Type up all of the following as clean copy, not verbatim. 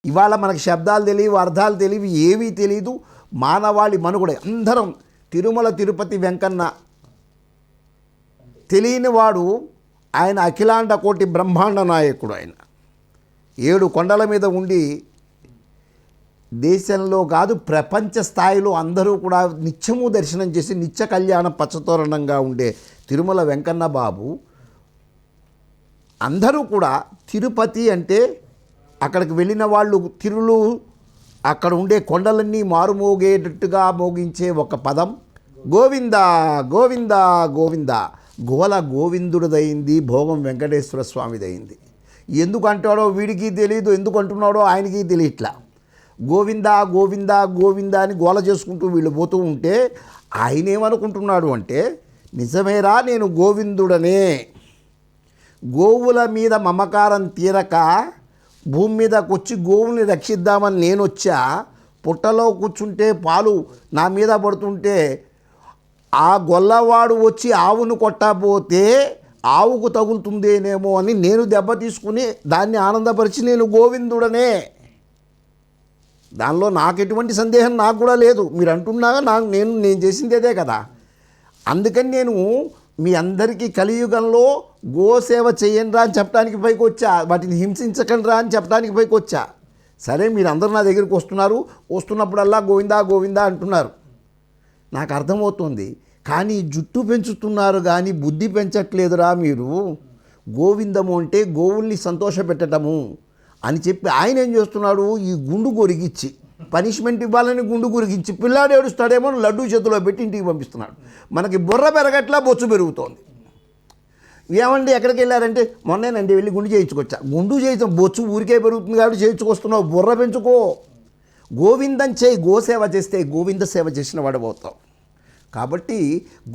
ఇవాళ మనకు శబ్దాలు తెలియవు, అర్థాలు తెలియవు, ఏమీ తెలియదు. మానవాళి మనుగడ అందరం తిరుమల తిరుపతి వెంకన్న తెలియని వాడు ఆయన అఖిలాండ కోటి బ్రహ్మాండ నాయకుడు. ఆయన 7 కొండల మీద ఉండి దేశంలో కాదు ప్రపంచ స్థాయిలో అందరూ కూడా నిత్యము దర్శనం చేసి నిత్య కళ్యాణం పచ్చతోరణంగా ఉండే తిరుమల వెంకన్న బాబు అందరూ కూడా తిరుపతి అంటే అక్కడికి వెళ్ళిన వాళ్ళు తిరులు అక్కడ ఉండే కొండలన్నీ మారుమోగేటట్టుగా మోగించే ఒక పదం గోవింద గోవింద గోవింద. గోల గోవిందుడిదయింది, భోగం వెంకటేశ్వర స్వామిదయింది. ఎందుకు అంటాడో వీడికి తెలియదు, ఎందుకు అంటున్నాడో ఆయనకి తెలియట్లా. గోవింద గోవింద గోవింద అని గోల చేసుకుంటూ వీళ్ళు పోతూ ఉంటే ఆయన ఏమనుకుంటున్నాడు అంటే, నిజమేరా నేను గోవిందుడనే, గోవుల మీద మమకారం తీరక భూమి మీదకి వచ్చి గోవుల్ని రక్షిద్దామని నేను వచ్చా. పుట్టలో కూర్చుంటే పాలు నా మీద పడుతుంటే ఆ గొల్లవాడు వచ్చి ఆవును కొట్టబోతే ఆవుకు తగులుతుందేనేమో అని నేను దెబ్బ తీసుకుని దాన్ని ఆనందపరిచి నేను గోవిందుడనే. దానిలో నాకు ఎటువంటి సందేహం నాకు కూడా లేదు. మీరు అంటున్నాగా నేను చేసింది అదే కదా. అందుకని నేను మీ అందరికీ కలియుగంలో గోసేవ చేయండి రా అని చెప్పడానికి పైకి వచ్చా, వాటిని హింసించకండి రా అని చెప్పడానికి పైకి వచ్చా. సరే మీరు అందరూ నా దగ్గరికి వస్తున్నప్పుడల్లా గోవిందా గోవిందా అంటున్నారు, నాకు అర్థమవుతుంది. కానీ జుట్టు పెంచుతున్నారు కానీ బుద్ధి పెంచట్లేదురా మీరు. గోవిందము అంటే గోవుల్ని సంతోషపెట్టడము అని చెప్పి ఆయన ఏం చేస్తున్నాడు, ఈ గుండు గొరిగిచ్చి పనిష్మెంట్ ఇవ్వాలని గుండు గురిగించి పిల్లాడు ఏడుస్తాడేమో లడ్డూ చేతిలో పెట్టి ఇంటికి పంపిస్తున్నాడు. మనకి బుర్ర పెరగట్లా, బొచ్చు పెరుగుతోంది. ఏమండి ఎక్కడికి వెళ్ళారంటే మొన్నేనండి వెళ్ళి గుండు చేయించుకొచ్చా. గుండు చేయించాం, బొచ్చు ఊరికే పెరుగుతుంది కాబట్టి చేయించుకొస్తున్నావు, బుర్ర పెంచుకో. గోవిందం చేయి, గోసేవ చేస్తే గోవింద సేవ చేసిన వాడు అవుతావు. కాబట్టి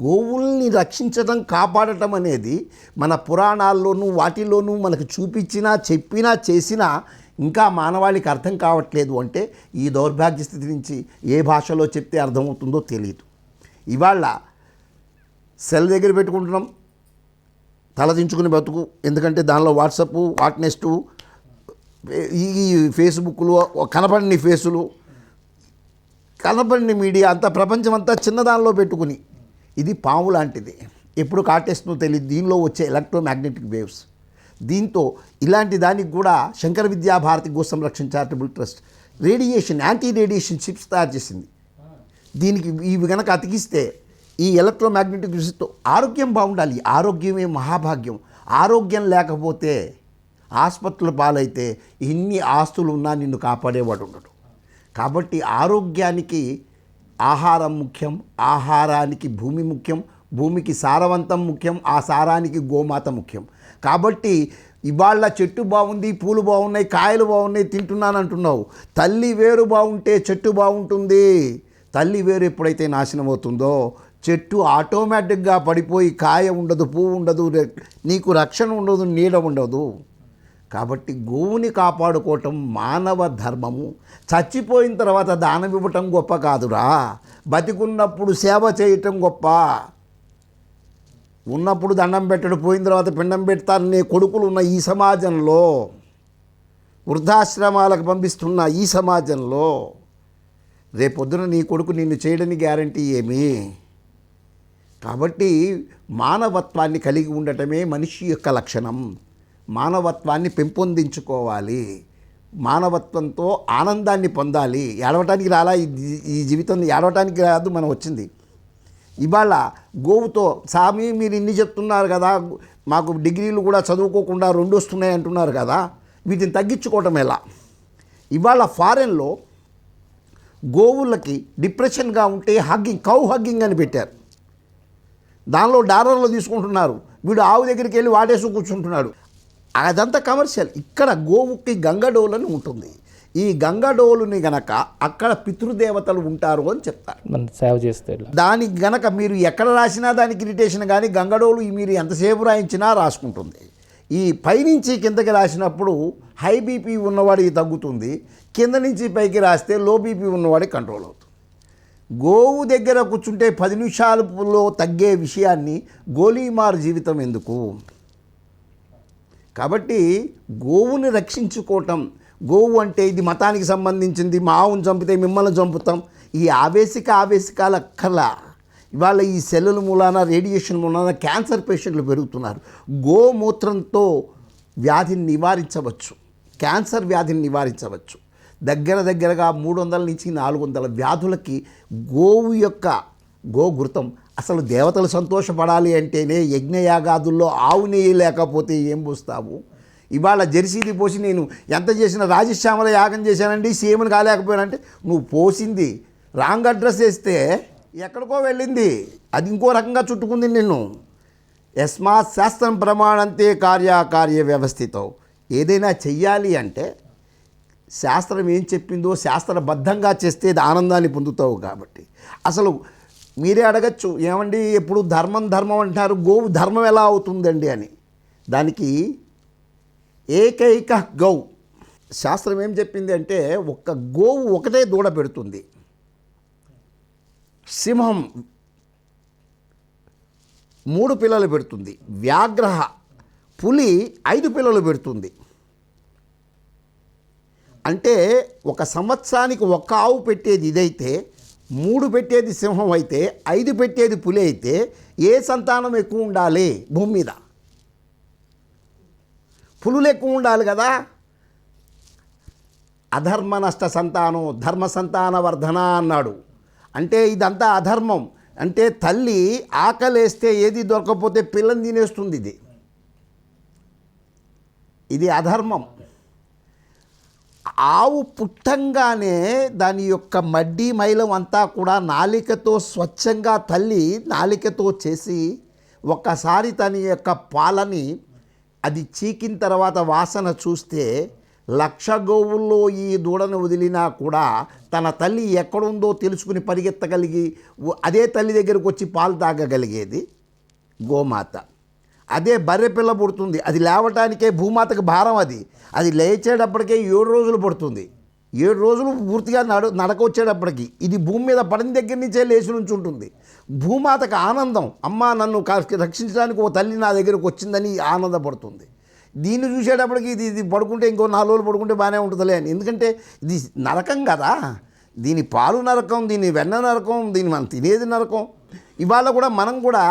గోవుల్ని రక్షించడం కాపాడటం అనేది మన పురాణాల్లోనూ వాటిలోనూ మనకు చూపించినా చెప్పినా చేసినా ఇంకా మానవాళికి అర్థం కావట్లేదు. అంటే ఈ దౌర్భాగ్య స్థితి నుంచి ఏ భాషలో చెప్తే అర్థమవుతుందో తెలియదు. ఇవాళ సెల్ దగ్గర పెట్టుకుంటున్నాం, తలదించుకుని బతుకు. ఎందుకంటే దానిలో వాట్సప్, వాట్నెస్టు, ఈ ఫేస్బుక్లు, కనపడిన ఫేసులు, కనపడిన మీడియా అంతా ప్రపంచం అంతా చిన్నదానిలో పెట్టుకుని ఇది పాము లాంటిది, ఎప్పుడు కాటేస్తుందో తెలియదు. దీనిలో వచ్చే ఎలక్ట్రోమాగ్నెటిక్ వేవ్స్, దీంతో ఇలాంటి దానికి కూడా శంకర విద్యాభారతి గో సంరక్షణ charitable trust anti radiation chips తయారు చేసింది. దీనికి ఇవి కనుక అతికిస్తే ఈ ఎలక్ట్రోమాగ్నెటిక్ వేవ్స్తో ఆరోగ్యం బాగుండాలి. ఆరోగ్యమే మహాభాగ్యం. ఆరోగ్యం లేకపోతే ఆసుపత్రుల పాలైతే ఎన్ని ఆస్తులు ఉన్నా నిన్ను కాపాడేవాడు ఉండడు. కాబట్టి ఆరోగ్యానికి ఆహారం ముఖ్యం, ఆహారానికి భూమి ముఖ్యం, భూమికి సారవంతం ముఖ్యం, ఆ సారానికి గోమాత ముఖ్యం. కాబట్టి ఇవాళ చెట్టు బాగుంది, పూలు బాగున్నాయి, కాయలు బాగున్నాయి, తింటున్నాను అంటున్నావు. తల్లి వేరు బాగుంటే చెట్టు బాగుంటుంది. తల్లి వేరు ఎప్పుడైతే నాశనం అవుతుందో చెట్టు ఆటోమేటిక్గా పడిపోయి కాయ ఉండదు, పువ్వు ఉండదు, నీకు రక్షణ ఉండదు, నీడ ఉండదు. కాబట్టి గోవుని కాపాడుకోవటం మానవ ధర్మము. చచ్చిపోయిన తర్వాత దానం ఇవ్వటం గొప్ప కాదురా, బతికున్నప్పుడు సేవ చేయటం గొప్ప. ఉన్నప్పుడు దండం పెట్టడు, పోయిన తర్వాత పిండం పెడతారనే కొడుకులు ఉన్న ఈ సమాజంలో, వృద్ధాశ్రమాలకు పంపిస్తున్న ఈ సమాజంలో రేపొద్దున నీ కొడుకు నిన్ను చేయడానికి గ్యారంటీ ఏమి? కాబట్టి మానవత్వాన్ని కలిగి ఉండటమే మనిషి యొక్క లక్షణం. మానవత్వాన్ని పెంపొందించుకోవాలి, మానవత్వంతో ఆనందాన్ని పొందాలి. ఏడవటానికి రాలా, ఈ జీవితం ఏడవటానికి రాదు మనం వచ్చింది. ఇవాళ గోవుతో స్వామి మీరు ఇన్ని చెప్తున్నారు కదా, మాకు డిగ్రీలు కూడా చదువుకోకుండా 2 వస్తున్నాయి అంటున్నారు కదా, వీటిని తగ్గించుకోవటం ఎలా? ఇవాళ ఫారెన్లో గోవులకి డిప్రెషన్గా ఉంటే కౌ హగ్గింగ్ అని పెట్టారు. దానిలో డాలర్లు తీసుకుంటున్నారు. వీడు ఆవు దగ్గరికి వెళ్ళి వాటేసి కూర్చుంటున్నాడు. అదంతా కమర్షియల్. ఇక్కడ గోవుకి గంగడోలు అని ఉంటుంది. ఈ గంగడోలుని గనక అక్కడ పితృదేవతలు ఉంటారు అని చెప్తారు. మనం సేవ చేస్తే దానికి గనక మీరు ఎక్కడ రాసినా దానికి ఇరిటేషన్, కానీ గంగడోలు మీరు ఎంతసేపు రాయించినా రాసుకుంటుంది. ఈ పైనుంచి కిందకి రాసినప్పుడు హై బీపీ ఉన్నవాడికి తగ్గుతుంది, కింద నుంచి పైకి రాస్తే లో బీపీ ఉన్నవాడికి కంట్రోల్ అవుతుంది. గోవు దగ్గర కూర్చుంటే 10 నిమిషాలలో తగ్గే విషయాన్ని గోలీమార్ జీవితం ఎందుకు? కాబట్టి గోవుని రక్షించుకోవటం, గోవు అంటే ఇది మతానికి సంబంధించింది, మా ఆవును చంపితే మిమ్మల్ని చంపుతాం, ఈ ఆవేశకాల అక్కర్లా. ఇవాళ ఈ సెల్లుల మూలాన, రేడియేషన్ మూలాన క్యాన్సర్ పేషెంట్లు పెరుగుతున్నారు. గోమూత్రంతో వ్యాధిని నివారించవచ్చు, క్యాన్సర్ వ్యాధిని నివారించవచ్చు. దగ్గరగా 300 నుంచి 400 వ్యాధులకి గోవు యొక్క గోఘృతం. అసలు దేవతలు సంతోషపడాలి అంటేనే యజ్ఞయాగాదుల్లో ఆవు నెయ్యి లేకపోతే ఏం పోస్తావు? ఇవాళ జెర్సీది పోసి నేను ఎంత చేసినా రాజశ్యామల యాగం చేశానండి, సీఎంని కాలేకపోయానంటే నువ్వు పోసింది రాంగ్ అడ్రస్ వేస్తే ఎక్కడికో వెళ్ళింది, అది ఇంకో రకంగా చుట్టుకుంది నిన్ను. యస్మాత్ శాస్త్రం ప్రమాణంతే కార్యకార్య వ్యవస్థితం. ఏదైనా చెయ్యాలి అంటే శాస్త్రం ఏం చెప్పిందో శాస్త్రబద్ధంగా చేస్తే ఆనందాన్ని పొందుతావు. కాబట్టి అసలు మీరే అడగచ్చు, ఏమండి ఎప్పుడు ధర్మం అంటారు, గోవు ధర్మం ఎలా అవుతుందండి అని. దానికి ఏకైక గౌ శాస్త్రం ఏం చెప్పింది అంటే, ఒక్క గోవు ఒకటే దూడ పెడుతుంది. సింహం 3 పిల్లలు పెడుతుంది. వ్యాఘ్ర పులి 5 పిల్లలు పెడుతుంది. అంటే ఒక సంవత్సరానికి ఒక్క ఆవు పెట్టేది ఇదైతే, 3 పెట్టేది సింహం అయితే, 5 పెట్టేది పులి అయితే ఏ సంతానం ఎక్కువ ఉండాలి భూమి మీద? పులులు ఎక్కువ ఉండాలి కదా. అధర్మ నష్ట సంతానం ధర్మ సంతాన వర్ధన అన్నాడు. అంటే ఇదంతా అధర్మం. అంటే తల్లి ఆకలేస్తే ఏది దొరకకపోతే పిల్లని తినేస్తుంది. ఇది అధర్మం. ఆవు పుట్టంగానే దాని యొక్క మడ్డి మైలం అంతా కూడా నాలికతో స్వచ్ఛంగా తల్లి నాలికతో చేసి ఒక్కసారి తన యొక్క పాలని అది చీకిన తర్వాత వాసన చూస్తే 1,00,000 గోవుల్లో ఈ దూడను వదిలినా కూడా తన తల్లి ఎక్కడుందో తెలుసుకుని పరిగెత్తగలిగి అదే తల్లి దగ్గరకు వచ్చి పాలు తాగగలిగేది గోమాత. అదే బర్రె పిల్ల పుడుతుంది, అది లేవటానికే భూమాతకు భారం. అది లేచేటప్పటికే 7 రోజులు పడుతుంది. 7 రోజులు పూర్తిగా నడక వచ్చేటప్పటికి ఇది భూమి మీద పడిన దగ్గర నుంచే లేచి నుంచి ఉంటుంది. భూమాతకు ఆనందం, అమ్మ నన్ను రక్షించడానికి ఓ తల్లి నా దగ్గరకు వచ్చిందని ఆనందపడుతుంది. దీన్ని చూసేటప్పటికి ఇది పడుకుంటే ఇంకో 4 రోజులు పడుకుంటే బాగానే ఉంటుందిలే అని. ఎందుకంటే ఇది నరకం కదా, దీని పాలు నరకం, దీని వెన్న నరకం, దీన్ని మనం తినేది నరకం. ఇవాళ కూడా మనం కూడా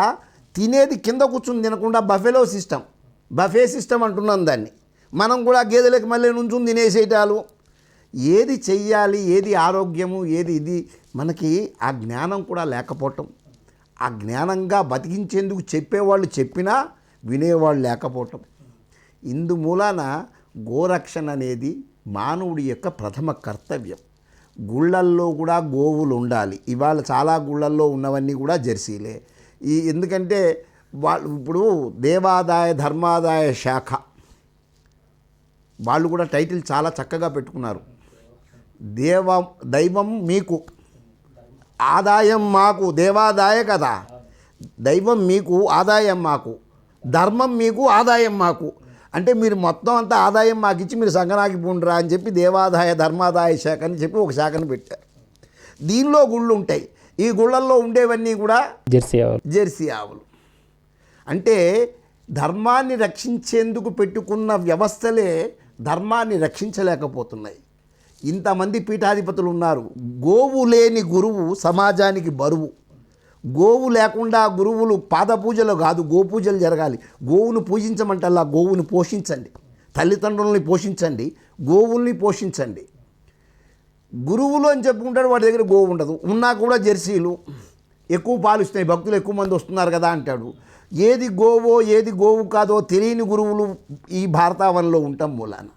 తినేది కింద కూర్చుని తినకుండా బఫే సిస్టమ్ అంటున్నాం దాన్ని. మనం కూడా గేదెలకు మళ్ళీ నుంచుని తినేసేటాలు. ఏది చెయ్యాలి, ఏది ఆరోగ్యము, ఏది ఇది మనకి ఆ జ్ఞానం కూడా లేకపోవటం, ఆ జ్ఞానంగా బతికించేందుకు చెప్పేవాళ్ళు చెప్పినా వినేవాళ్ళు లేకపోవటం. ఇందు మూలాన గోరక్షణ అనేది మానవుడి యొక్క ప్రథమ కర్తవ్యం. గుళ్ళల్లో కూడా గోవులు ఉండాలి. ఇవాళ చాలా గుళ్ళల్లో ఉన్నవన్నీ కూడా జెర్సీలే. ఎందుకంటే వాళ్ళు ఇప్పుడు దేవాదాయ ధర్మాదాయ శాఖ వాళ్ళు కూడా టైటిల్ చాలా చక్కగా పెట్టుకున్నారు. దైవం మీకు, ఆదాయం మాకు. దేవాదాయ కదా, దైవం మీకు, ఆదాయం మాకు, ధర్మం మీకు, ఆదాయం మాకు. అంటే మీరు మొత్తం అంతా ఆదాయం మాకు ఇచ్చి మీరు సంగనాకి పోండిరా అని చెప్పి దేవాదాయ ధర్మాదాయ శాఖ అని చెప్పి ఒక శాఖను పెట్టారు. దీనిలో గుళ్ళు ఉంటాయి. ఈ గుళ్ళల్లో ఉండేవన్నీ కూడా జెర్సీ ఆవులు. అంటే ధర్మాన్ని రక్షించేందుకు పెట్టుకున్న వ్యవస్థలే ధర్మాన్ని రక్షించలేకపోతున్నాయి. ఇంతమంది పీఠాధిపతులు ఉన్నారు. గోవు లేని గురువు సమాజానికి బరువు. గోవు లేకుండా గురువులు పాదపూజలు కాదు, గోపూజలు జరగాలి. గోవును పూజించమంటల్లా గోవుని పోషించండి, తల్లిదండ్రులని పోషించండి, గోవుల్ని పోషించండి. గురువులు అని చెప్పుకుంటాడు, వాడి దగ్గర గోవు ఉండదు. ఉన్నా కూడా జెర్సీలు ఎక్కువ పాలిస్తున్నాయి, భక్తులు ఎక్కువ మంది వస్తున్నారు కదా అంటాడు. ఏది గోవో ఏది గోవు కాదో తెలియని గురువులు ఈ భారతావనంలో ఉండటం మూలాన